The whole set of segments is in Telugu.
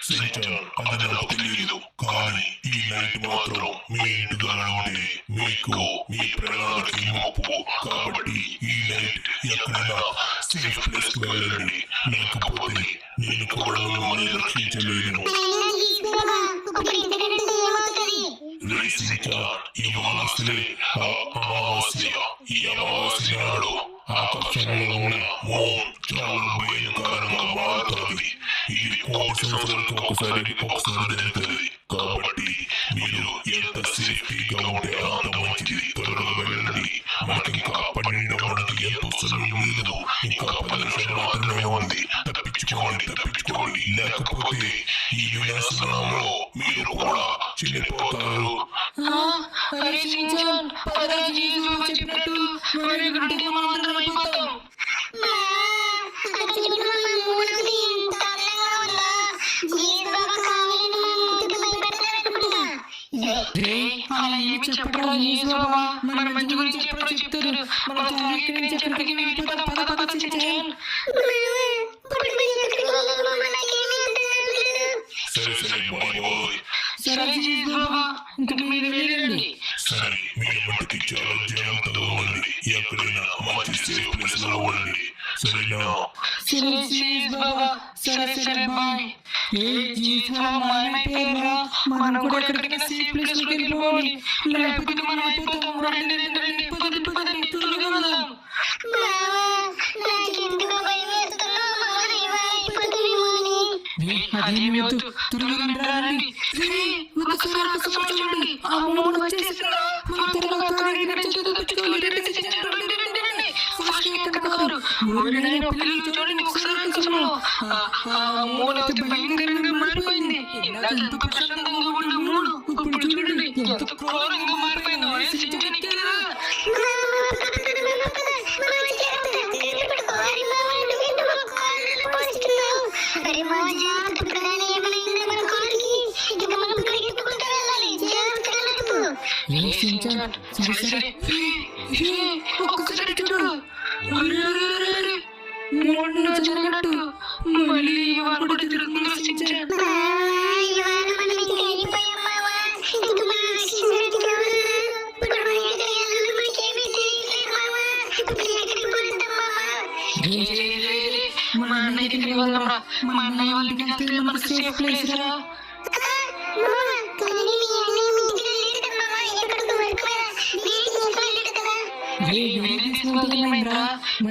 సెంచాన్ అది నాకు తెలియదు, కానీ ఈ నైట్ మాత్రం మీ ఇంటిగానే ఉంటే మీకు మీ ప్రాణాలకి ముప్పు. కాబట్టి ఈ నైట్ ఎక్కడైనా సేఫ్ ప్లేస్ కు వెళ్ళండి, లేకపోతే నేను కూడా మిమ్మల్ని రక్షించలేను. ఇవాళ అసలే అమావాస్య. ఈ అమావాస్య నాడు ఆకాశంలో ఉన్న మూన్ చాలా భయంకరంగా మారుతుంది. ఇది కోటి సంవత్సరాలకు ఒకసారి జరుగుతుంది. కాబట్టి మీరు ఎంత సేఫ్టీగా ఉంటే అంత మంచిది. త్వరగా వెళ్ళండి, మనకి ఇంకా 12 అవ్వడానికి ఎంతో సమయం లేదు. ఇంకా 10 నిమిషాలు మాత్రమే ఉంది. తప్పించుకోండి, లేకపోతే ఈ వినాశనంలో మీరు కూడా చనిపోతారు. మన మంచి గురించి ఎప్పుడో చెప్తారు. సరే మీరు మట్టికి చాలా జాగ్రత్తగా ఉండండి. ఎక్కడైనా మంచి సేఫ్ ప్లేస్ లో ఉండండి, సరేనా? సరే బాయ్. మనం కూడా ఎక్కడికైనా సేఫ్ ప్లేస్ లోకి వెళ్ళిపోవాలి, లేకపోతే మనం అయిపోతాం. పదండి, త్వరగా వెళ్దాం. అదేమి వద్దు, త్వరగా రండి. ఒక్కసారి చూడండి, ఆ మూడు వచ్చేసిందా? భయంకరంగా మారిపోయింది. ఎంత ప్రశాంతంగా ఉన్న మూడు ఇప్పుడు చూడండి ఎంత క్రూరంగా మారిపోయిందో. ఒక్కసారి చూడు, జరిగినట్టు మళ్ళీ ఇవాళ కూడా జరుగుతుంది. మా అన్నయ్యకి వెళ్దాంరా, మా అన్నయ్య వాళ్ళకి వెళ్తే మనకు సేఫ్ ప్లేస్ రా.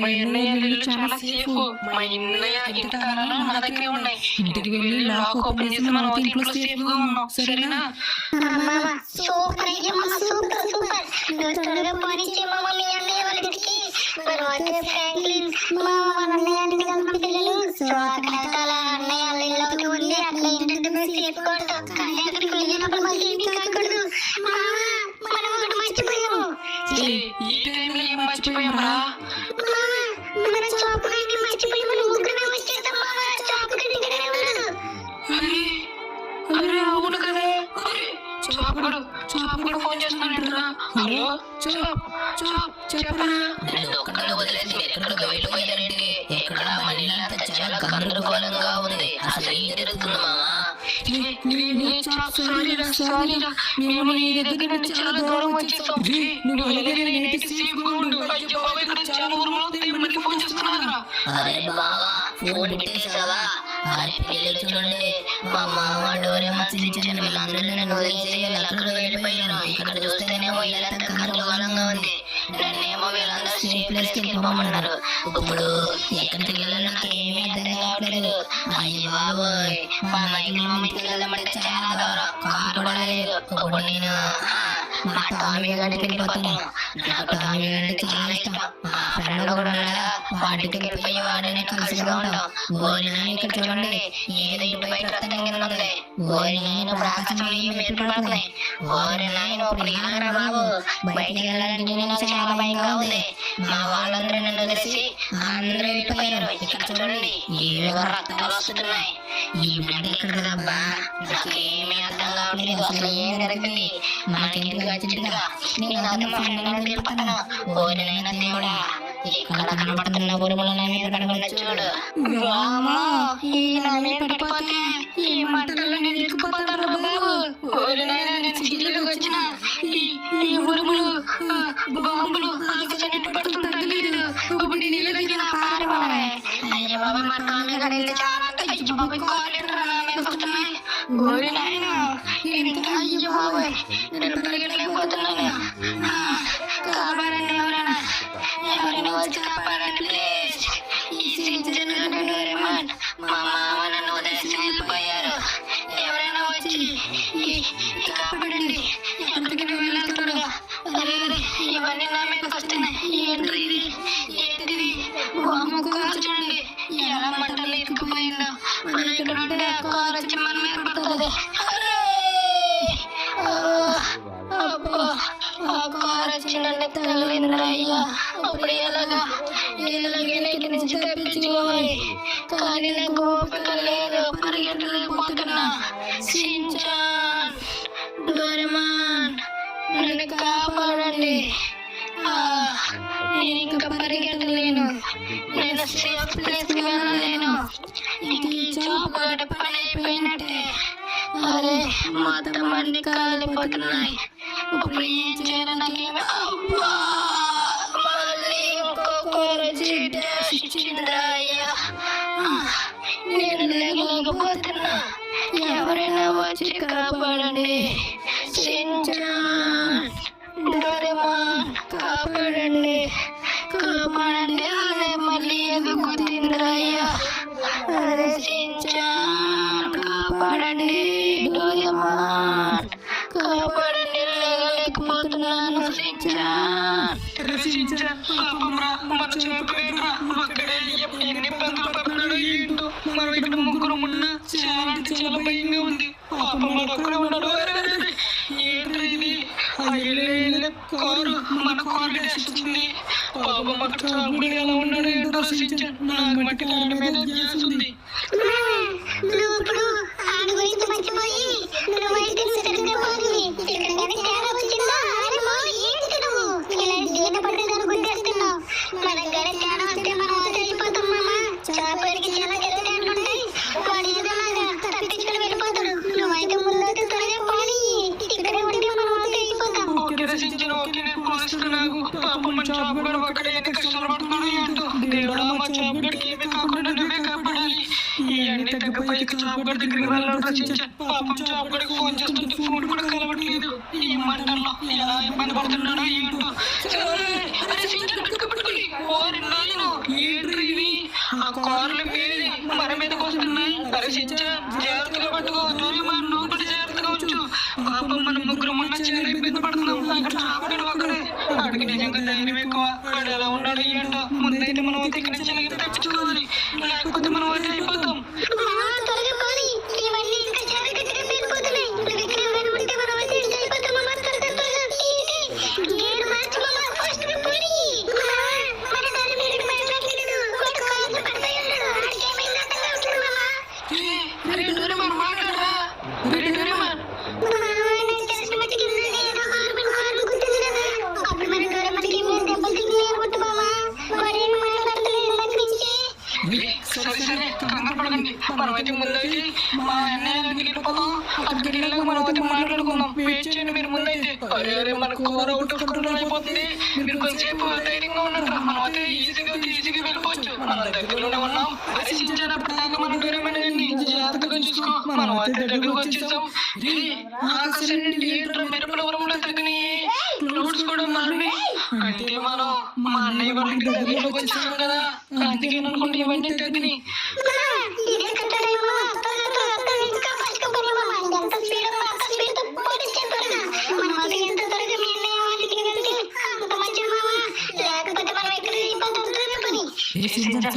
మా అన్నయ్య చాలా సేఫ్. మా అన్నయ్య ఇంతకాలంలో మన దగ్గరే ఉన్నాయి. ఇంటికి వెళ్ళి లాక్ ఓపెన్ చేసి మనం ఇంట్లో సేఫ్ గా ఉన్నాం, సరేనా? ఈ టైంలో ఏం మర్చిపోయామరా? అవును కదా, చాపకుడు ఫోన్ చేస్తున్నాడు. హలో చెప్పరా? వదిలేసి ఎక్కడికి వెళ్ళిపోయారండి. ఎక్కడ మళ్ళీ చాలా గందరగోళంగా ఉంది. అసలు ఏం జరుగుతుంది మామా? మేము నీ దగ్గర నుంచి చాలా దూరం వచ్చేసాం. నువ్వు అలాగే ఫోన్ చేస్తున్నారా? అరే బావా, ఫోన్ పెట్టేసావా? పిల్లలు చూడండి, మా మామ డోరేమో చిన్న వీళ్ళందరూ నన్ను వదిలేసి ఎక్కడికి వెళ్ళిపోయాను. ఇక్కడ చూస్తేనేమో ఇలా గందరగోళంగా ఉంది. నన్నేమో వీళ్ళందరూ సేఫ్ ప్లేస్ కి వెళ్ళిపోమన్నారు. ఇప్పుడు ఎక్కడికి వెళ్ళాలో నాకు ఏమీ అర్థం కావట్లేదు. అయ్యో బాబోయ్, మా అన్నకి ఇంటికి వెళ్ళామంటే చాలా దూరం, కారు కూడా లేదు. ఇప్పుడు నేను మా టామీ గడికి వెళ్ళిపోతాను. నాకు టామీ గడి చాలా ఇష్టం. మా ఫ్రెండ్ కూడా వాటికి వెళ్ళిపోయి వాడిని కలిసిగా ఉంటాం. ఓరినా ఇక్కడ చూడండి, ఏదో ఇటు బయట రక్తం ఉంది. ఓరినా ఇప్పుడు ఆకాశం మెట్టుపడుతున్నాయి. ఓరినా ఇప్పుడు ఏమన్నా బాబు, బయటికి వెళ్ళాలంటే నేను చాలా భయంగా ఉంది. మా వాళ్ళందరూ నన్ను తెలిసి అందరూ వెళ్ళిపోయారు. ఇక్కడ చూడండి, ఏవేగో రక్తాలు వస్తున్నాయి. ఈ బిడ్డ ఇక్కడ కదబ్బా, నాకు ఏమీ అర్థం కావట్లేదు. అసలు ఏం జరిగింది? మనకేంటి వచ్చిందిగా, నేను అతను వెళ్ళిపోతాను. ఓరినైనా దేవుడా, ఇక్కడ కనపడుతున్న ఉరుములు నా మీద పడకుండా చూడు. వామ్మో, ఈ నా మీద పడిపోతే ఈ మంటల్లో నేను ఇరుక్కుపోతాను రా బాబు. ఓరి నాయనా, నేను సిటీలోకి వచ్చిన ఈ ఉరుములు బాంబులు ఆకాశాన్ని పడుతుంటే తెలియదు. ఇప్పుడు నీళ్ళకి నా పారిపోవడమే. అయ్య బాబా మా కాళ్ళు కడిగితే చాలా అయ్యో బాబాయ్, కాళ్ళు నా మీదకి వస్తున్నాయి. ఓరి నాయనా, ఇంకా అయ్యో బాబాయ్, నేను పరిగెట్టలేకపోతున్నాను. కాపాడండి, ఎవరైనా వచ్చి కాపాడండి ప్లీజ్. ఈ సించన్ డోరేమాన్, మా మామ నన్ను వదిలేసి వెళ్ళిపోయారు. ఎవరైనా వచ్చి కాపాడండి. ఎక్కడికి వెళ్ళారు? అరే ఇవన్నీ నా మీదకి వస్తున్నాయి. ఏంటిది? అమ్మ కారు చూడండి ఎలా మంటలు ఇరుక్కుపోయిందో. మనం ఇక్కడ ఉంటే కారు వచ్చి మన మీద పడుతుంది. ఆ కారు వచ్చి నన్ను తగిలిందిరా అయ్యా. అప్పుడు ఎలాగైనా ఇక్కడి నుంచి తప్పించుకోవాలి. కానీ నాకు ఓపిక లేదు, పరిగెట్టలేకపోతున్నా. షించాన్, డోరేమాన్, నన్ను కాపాడండి. నేను ఇంకా పరిగెట్టలేను. నేను సేఫ్ ప్లేస్ కి వెళ్ళలేను. ఇంక ఈ జాబ్ కూడా పని అయిపోయినట్టే. అరే మొత్తం అన్ని కాలిపోతున్నాయి. ఇప్పుడు ఏం చేయాలి? నాకేమి మళ్ళీ ఇచ్చిందిరా అయ్యా. నేను లేకపోతున్నా. ఎవరైనా వచ్చి కాపాడండి. షించాన్, డోరేమాన్, కాపాడండి. అరే మళ్ళీ ఏదో గుర్తిందిరా అయ్యా. అరే షించాన్, కాపాడండి. డోరేమాన్, కాపాడండి. లేకపోతున్నాను. షించాన్, ఎన్ని ఇబ్బందులు పడుతున్నాడో ఏంటో. మనం ఇక్కడ ముగ్గురు ఉన్నా చాలా అంటే చాలా భయంగా ఉంది. ఒక్కడే ఉన్నాడు. ఏంటో ఇది? కారు మన కారు వస్తుంది. పాపం అక్కడ చాపుడు ఎలా ఉన్నాడు ఏంటో. నాకు మట్టి కాళ్ళ మీద చేస్తుంది. దేవుడా, మా చాపుగడికి ఏమీ కాకుండా నువ్వే కాపాడాలి. ఈ అన్ని తగ్గిపోయి చాపుగడి దగ్గరికి వెళ్ళాలి. పాపం చాపుగడికి ఫోన్ చేస్తుంటే ఫోన్ కూడా కలవట్లేదు. ఈ మంటల్లో ఎలా ఇబ్బంది పడుతున్నాడో ఏంటో. ఏంటి ఇది? ఆ కార్లు వేడి మన మీదకి వస్తున్నాయి. అరే షించాన్, జాగ్రత్తగా పట్టుకో. డోరేమాన్, నువ్వు కూడా జాగ్రత్తగా ఉంచు. పాపం మనం ముగ్గురు ఉన్న చాలా ఇబ్బంది పడుతున్నాం. అక్కడ చాపుగడు ఒకడే. అక్కడికి నిజంగా ధైర్యం ఎక్కువ. వాడు ఎలా ఉన్నాడు ఏంటో. ముందైతే మనం ఇక్కడి నుంచి తెచ్చుకోవాలి, లేకపోతే మనం అయితే అయిపోతాం. సరే కంగారు పడకండి. మనమైతే ముందైతే మా అన్నయ్య వెళ్ళిపోతాం. అక్కడికి వెళ్ళాక మనం అయితే మాట్లాడుకుందాం. వెయిట్ చేయండి మీరు ముందైతే. అరే మన కూర అవుట్ ఆఫ్ కంట్రోల్ అయిపోతుంది. మీరు కొంచెంసేపు ధైర్యంగా ఉన్నట్టు మనం అయితే ఈజీగా వెళ్ళిపోవచ్చు. మనం దగ్గరలోనే ఉన్నాం. అరే షించాన్, అప్పటిదాకా మనం డోరేమాన్ జాగ్రత్తగా చూసుకో. మనం అయితే దగ్గరకు వచ్చేసాం. ఆకాశం నుండి మెరుపుల ఉరుములు తగ్గినాయి. క్లౌడ్స్ కూడా మారినాయి. అంటే మనం మా అన్నయ్య వాళ్ళకి దగ్గరలోకి వచ్చేసాం కదా. అందుకే అనుకుంటే ఇవన్నీ తగ్గినాయి.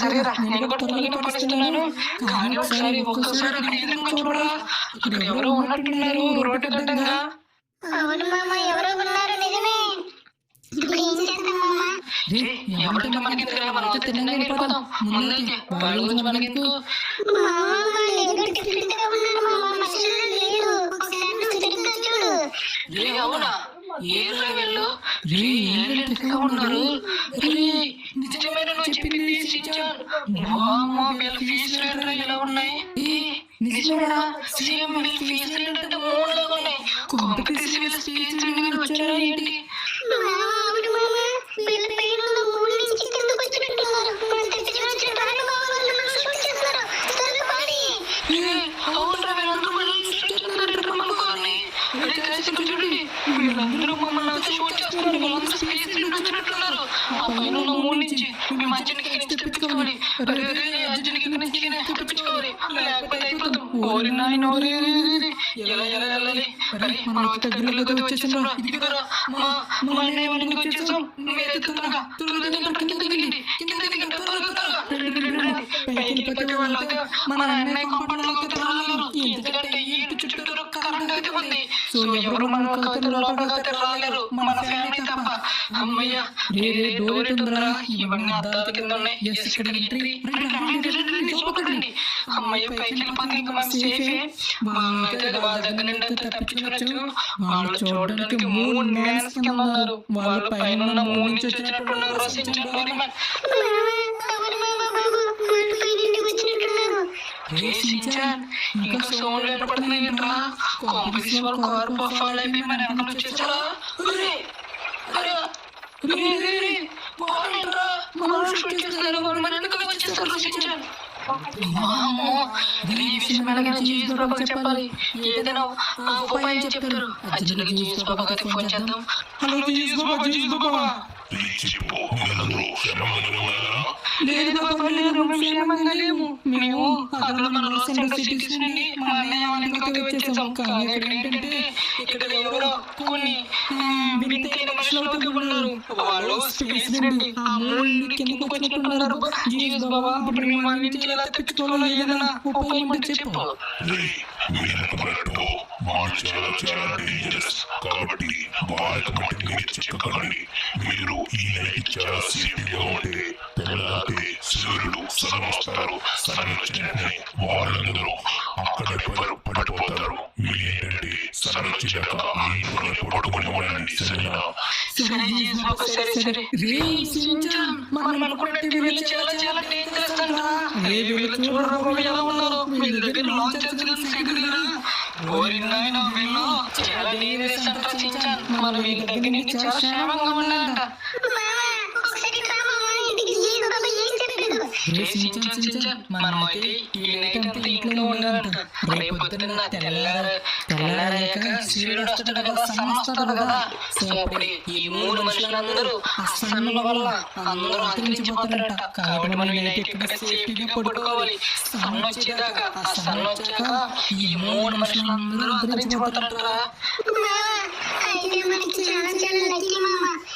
సరేరా, నేను కూడా త్వరగా పడుతున్నాను. కానీ ఒక్కసారి చూడరా, ఇక్కడ ఎవరో ఉన్నట్టున్నారు రోడ్డు గడ్డంగా. అవును మామ, ఎవరో ఉన్నారు. నిజమే. ఎవరంటే మనకి మనం తిన్నగా వెళ్ళిపోతాం. ముందైతే వాళ్ళ గురించి మనకెందుకు. అవునా? ఏ లెవెల్లో ఉన్నారు? చించాన్ వామ్మో వీళ్ళ ఫీజులు ఏంట్రా ఇలా ఉన్నాయి నిజమేనా సేమ్ వీళ్ళ ఫీజులు ఏంటంటే మూడులాగా ఉన్నాయి కాంపిటీషన్ వీళ్ళ స్పీచ్ వచ్చారా ఏంటి అవునరా వీళ్ళందరూ మనల్ని చూస్తున్నారు మనకోని చూడండి వీళ్ళందరూ మమ్మల్ని షూట్ చేస్తున్నారు వీళ్ళందరూ స్పేస్ వచ్చినట్టున్నారు ఆ పైన ఉన్న మూడు నుంచి మేము అర్జునికి తెప్పించుకోవాలి అర్జునికి తెప్పించుకోవాలి లేకపోతే అయిపోతాం ఓరి నాయన ఓరి ఎలా ఎలా వెళ్ళాలి అరే మనం దగ్గరలో వచ్చేసాం ఇదిగోరా మా అన్నయ్య వాళ్ళకి వచ్చేసాం నువ్వేదో త్వరగా మన అన్నయ్య కాంపౌండ్లోకి రాలేరు ఎందుకంటే ఈ ఇంటి చుట్టూరు కరెంట్ అయితే ఉంది సో ఎవరు మన లోపలికి రాలేరు మన ఫ్యామిలీ తప్ప అమ్మయ్య డోర్ ఉందరా ఇవన్నీ అద్దాల కింద ఉన్నాయి చూపకండి అమ్మయ్య పైకి వెళ్ళిపోతే ఇంకా మన సేఫే వాళ్ళ దగ్గర నుండి తప్పించుకోవచ్చు వాళ్ళు చూడడానికి మూడు మ్యాన్స్ కింద ఉన్నారు వాళ్ళ పైన ఉన్న మూడు నుంచి వచ్చినట్టున్నారు ఇంకా సౌండ్ వినపడుతుంది ఏంట్రా కాంపిటీషన్ వాళ్ళు కార్ ఫాలో అయిపోయి మన వెనకాల వచ్చేసారా చెప్పాలి ఏదైనా ఉపాయం చెప్తారు అర్జునుడికి జీస్ బాబాకి ఫోన్ చేద్దాం హలో జీస్ బాబా లేదు క్షేమంగా లేము మేము అక్కడ మన లాస్ ఏంజల్స్ సిటీస్ నుండి మా అన్నయ్య వాళ్ళ ఇంటికి వచ్చేసాం కానీ ఇక్కడ ఏంటంటే ఇక్కడ ఎవరో కొన్ని వింతైన మనుషులు ఉన్నారు వాళ్ళు స్పేస్ నుండి ఆ మూడు కిందకు వచ్చినట్టున్నారు జీస్ బాబా ఇప్పుడు మేము వాళ్ళ నుంచి ఎలా తప్పించుకోవాలో ఏదైనా ఉపాయం అంటే చెప్పు చాలా డేంజరస్ కాబట్టి వాళ్ళకి మట్టి మీరు చిక్కకండి మీరు ఈ నైట్ చాలా సేఫ్గా ఉంటే తెల్లారితే సూర్యుడు సన్ వస్తారు సన్ వచ్చినట్టే వాళ్ళందరూ అక్కడే పడిపోతారు మీరేంటంటే సన్ వచ్చాక పడుకుని ఉండండి సరేనా మనం అనుకున్నట్టు వీళ్ళు చాలా చాలా డేంజరస్ అంట వీళ్ళు చూడరా ఎలా ఉన్నారు వీళ్ళ దగ్గర లాంచ్ చేస్తున్నారు ఓరి నాయన వీళ్ళు చాలా డేంజరస్ అంట చించాన్ మనం వీళ్ళ దగ్గర నుంచి చాలా క్షేమంగా ఉండాలంట మనమైతే ఈ నైట్ అంతా ఇంట్లో ఉండాలంట రేపు పొద్దున్న తెల్లారాక సూర్యుడు వస్తాడు కదా సన్ వస్తాడు కదా సో అప్పుడు ఈ మూడు మనుషులందరూ ఆ సన్ వల్ల అందరూ అంతరించిపోతారంట కాబట్టి మనం నైట్ ఇక్కడ సేఫ్టీగా పడుకోవాలి సన్ వచ్చేదాకా ఆ సన్ వచ్చాక ఈ మూడు మనుషులందరూ అంతరించిపోతారంట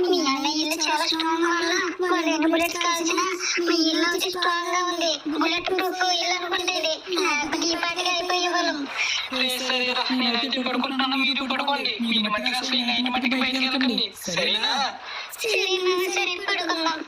మీ అన్నయ్య ఇల్లు చాలా స్ట్రాంగ్ వల్ల వాళ్ళు ఎన్ని బుల్లెట్స్ కాల్చినా మీ ఇల్లు వచ్చి స్ట్రాంగ్ గా ఉంది బుల్లెట్ ప్రూఫ్ ఇల్లు అనుకుంటేది లేకపోతే ఈ పాటిగా అయిపోయే వాళ్ళం సరే పడుకుందాం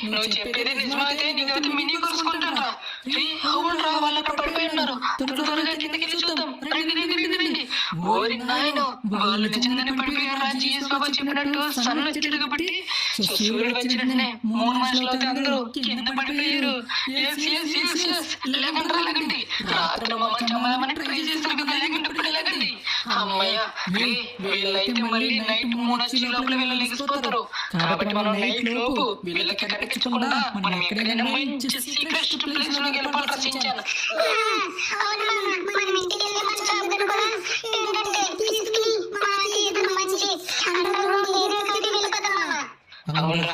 నువ్వు చెప్పేది నిజమైతే నీకు మినీ కోసుకుంటారా అవునరా వాళ్ళు అక్కడ పడిపోయి ఉన్నారు త్వరగా కిందకి చూద్దాం రండి ఓరి నాయన వాళ్ళు నిజంగానే పడిపోయారా జీఎస్ బాబా చెప్పినట్టు సన్ వచ్చాడు కాబట్టి సూర్యుడు వచ్చినట్టునే మూడు మనుషులు అందరూ కింద పడిపోయారు లేకండి రాత్రి మమ్మల్ని ట్రై చేస్తారు కదా లేకండి అమ్మయ్య వీళ్ళైతే మళ్ళీ నైట్ 3 వచ్చి లోపల వీళ్ళు లెగిసిపోతారు కాబట్టి మనం నైట్ లోపు వీళ్ళకి కనిపించకుండా మనం ఎక్కడైనా మంచి సీక్రెట్ ప్లేస్ లోకి వెళ్ళిపోవాలి రచించాను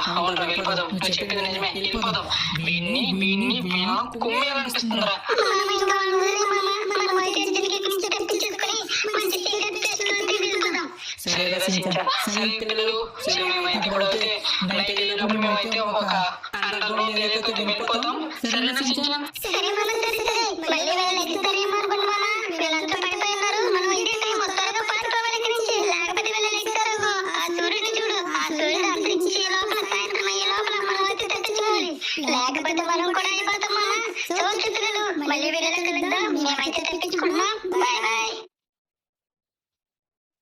అవునరా వెళ్ళిపోదాం నువ్వు చెప్పింది నిజమే వెళ్ళిపోదాం వీణ్ణి కుమ్మేయాలనిపిస్తుందిరా మేమైతే ఒక అండర్ గ్రౌండ్ ఏదైతే వెళ్ళిపోతాం సో చిత్రాలు మళ్ళీ వేరే కలుద్దాం. మేమైతే తప్పించుకున్నాం. Bye bye.